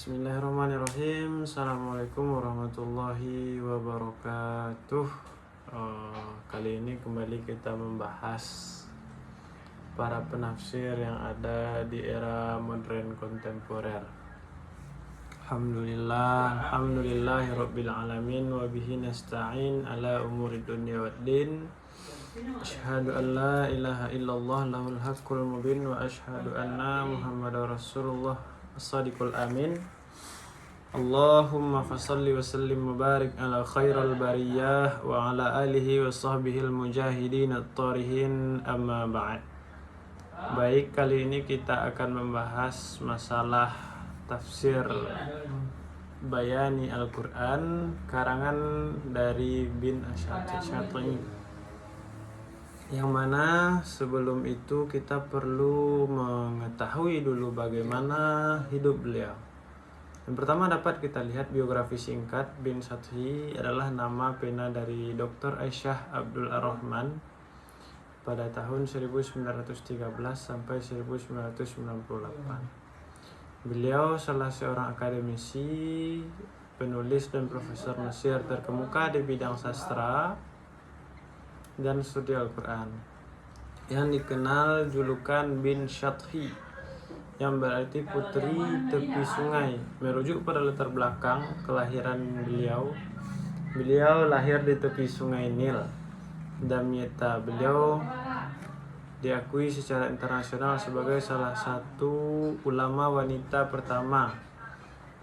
Bismillahirrahmanirrahim. Assalamualaikum warahmatullahi wabarakatuh. Kali ini kembali kita membahas para penafsir yang ada di era modern kontemporer. Alhamdulillahirabbil alamin wa bihi nasta'in ala umurid dunya waddin. Asyhadu an la ilaha illallah lahul haqqul mubin wa asyhadu anna Muhammadar Rasulullah as-sadiqul amin. Allahumma fasalli wa sallim mubarik ala khairal bariyah wa ala alihi wa sahbihil mujahidin at-tarihin amma ba'd. Baik, kali ini kita akan membahas masalah tafsir Bayani Al-Quran karangan dari bin Asy'ari, yang mana sebelum itu kita perlu mengetahui dulu bagaimana hidup beliau. Yang pertama dapat kita lihat biografi singkat. Bin Sathi adalah nama pena dari Dr. Aisyah Abdul Ar-Rahman pada tahun 1913 sampai 1998. Beliau salah seorang akademisi, penulis dan profesor Mesir terkemuka di bidang sastra dan studi Al-Quran, yang dikenal julukan bin Shathi, yang berarti putri tepi sungai. Merujuk pada latar belakang kelahiran beliau lahir di tepi sungai Nil. Damietta beliau diakui secara internasional sebagai salah satu ulama wanita pertama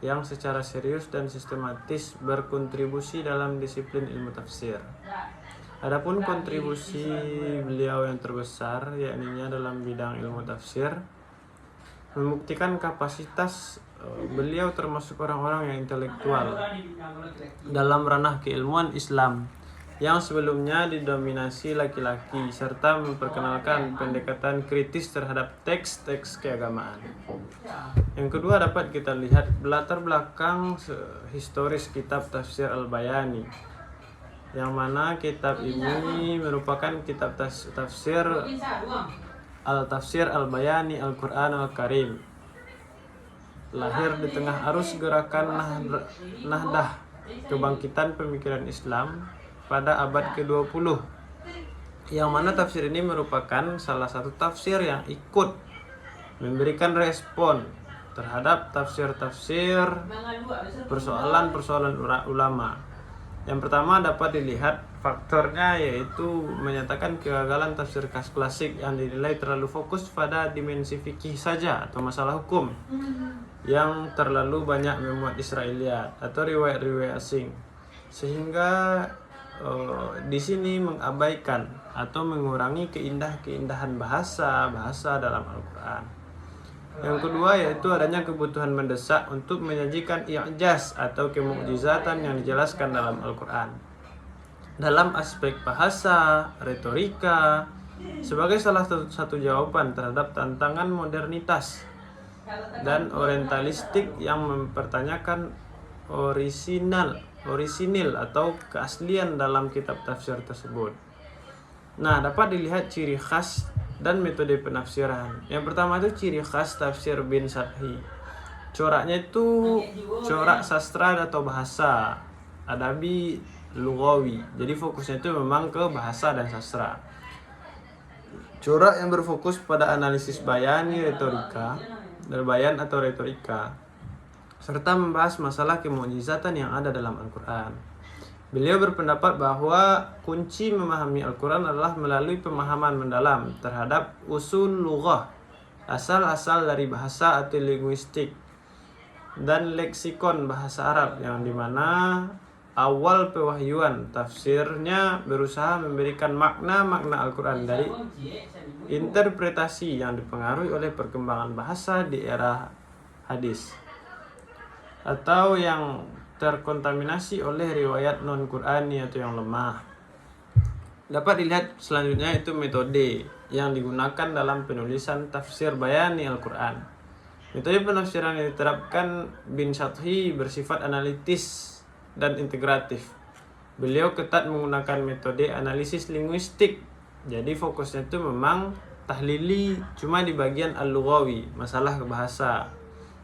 yang secara serius dan sistematis berkontribusi dalam disiplin ilmu tafsir. Adapun kontribusi beliau yang terbesar, yakni dalam bidang ilmu tafsir, membuktikan kapasitas beliau termasuk orang-orang yang intelektual dalam ranah keilmuan Islam yang sebelumnya didominasi laki-laki, serta memperkenalkan pendekatan kritis terhadap teks-teks keagamaan. Yang kedua dapat kita lihat latar belakang historis kitab Tafsir Al-Bayani, yang mana kitab ini merupakan kitab tafsir Al-Tafsir Al-Bayani Al-Quran Al-Karim. Lahir di tengah arus gerakan Nahdah, kebangkitan pemikiran Islam pada abad ke-20, yang mana tafsir ini merupakan salah satu tafsir yang ikut memberikan respon terhadap tafsir-tafsir persoalan-persoalan ulama. Yang pertama dapat dilihat faktornya, yaitu menyatakan kegagalan tafsir klasik yang dinilai terlalu fokus pada dimensi fikih saja atau masalah hukum, yang terlalu banyak memuat Israiliyat atau riwayat-riwayat asing, sehingga di sini mengabaikan atau mengurangi keindahan bahasa dalam Al-Quran. Yang kedua yaitu adanya kebutuhan mendesak untuk menyajikan i'jaz atau kemukjizatan yang dijelaskan dalam Al-Quran dalam aspek bahasa, retorika, sebagai salah satu jawaban terhadap tantangan modernitas dan orientalistik yang mempertanyakan orisinil atau keaslian dalam kitab tafsir tersebut. Nah, dapat dilihat ciri khas dan metode penafsiran. Yang pertama itu ciri khas tafsir bin Sathi. Coraknya itu corak sastra atau bahasa, adabi lughawi. Jadi fokusnya itu memang ke bahasa dan sastra. Corak yang berfokus pada analisis bayan atau retorika, serta membahas masalah kemukjizatan yang ada dalam Al-Quran. Beliau berpendapat bahwa kunci memahami Al-Quran adalah melalui pemahaman mendalam terhadap usul lughah, asal-asal dari bahasa atau linguistik, dan leksikon bahasa Arab, yang dimana awal pewahyuan tafsirnya berusaha memberikan makna-makna Al-Quran dari interpretasi yang dipengaruhi oleh perkembangan bahasa di era hadis, atau yang terkontaminasi oleh riwayat non-Qur'ani atau yang lemah. Dapat dilihat selanjutnya itu metode yang digunakan dalam penulisan tafsir Bayani Al-Quran. Metode penafsiran yang diterapkan bin Sathi bersifat analitis dan integratif. Beliau ketat menggunakan metode analisis linguistik. Jadi fokusnya itu memang tahlili, cuma di bagian al-lughawi, masalah bahasa.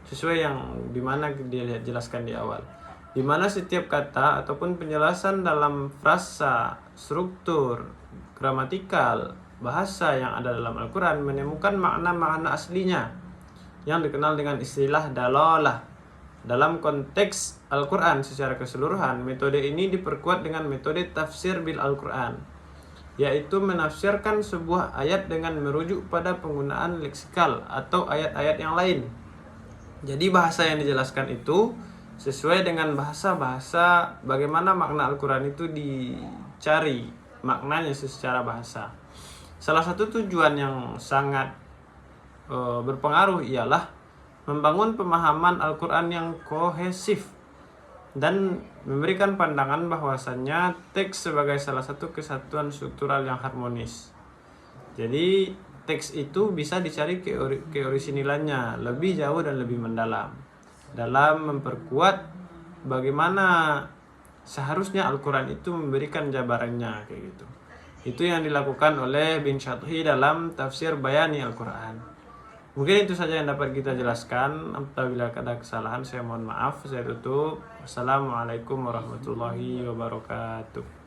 sesuai yang dimana dia jelaskan di awal, dimana setiap kata ataupun penjelasan dalam frasa, struktur, gramatikal, bahasa yang ada dalam Al-Quran menemukan makna-makna aslinya yang dikenal dengan istilah dalalah. Dalam konteks Al-Quran secara keseluruhan, metode ini diperkuat dengan metode tafsir bil Al-Quran, yaitu menafsirkan sebuah ayat dengan merujuk pada penggunaan leksikal atau ayat-ayat yang lain. Jadi bahasa yang dijelaskan itu sesuai dengan bahasa-bahasa bagaimana makna Al-Quran itu dicari maknanya secara bahasa. Salah satu tujuan yang sangat berpengaruh ialah membangun pemahaman Al-Quran yang kohesif dan memberikan pandangan bahwasannya teks sebagai salah satu kesatuan struktural yang harmonis. Jadi teks itu bisa dicari keorisinilannya lebih jauh dan lebih mendalam dalam memperkuat bagaimana seharusnya Al-Quran itu memberikan jabarannya kayak gitu. Itu yang dilakukan oleh Bin Syadhi dalam tafsir Bayani Al-Quran. Mungkin itu saja yang dapat kita jelaskan. Apabila ada kesalahan saya mohon maaf. Saya tutup. Wassalamualaikum warahmatullahi wabarakatuh.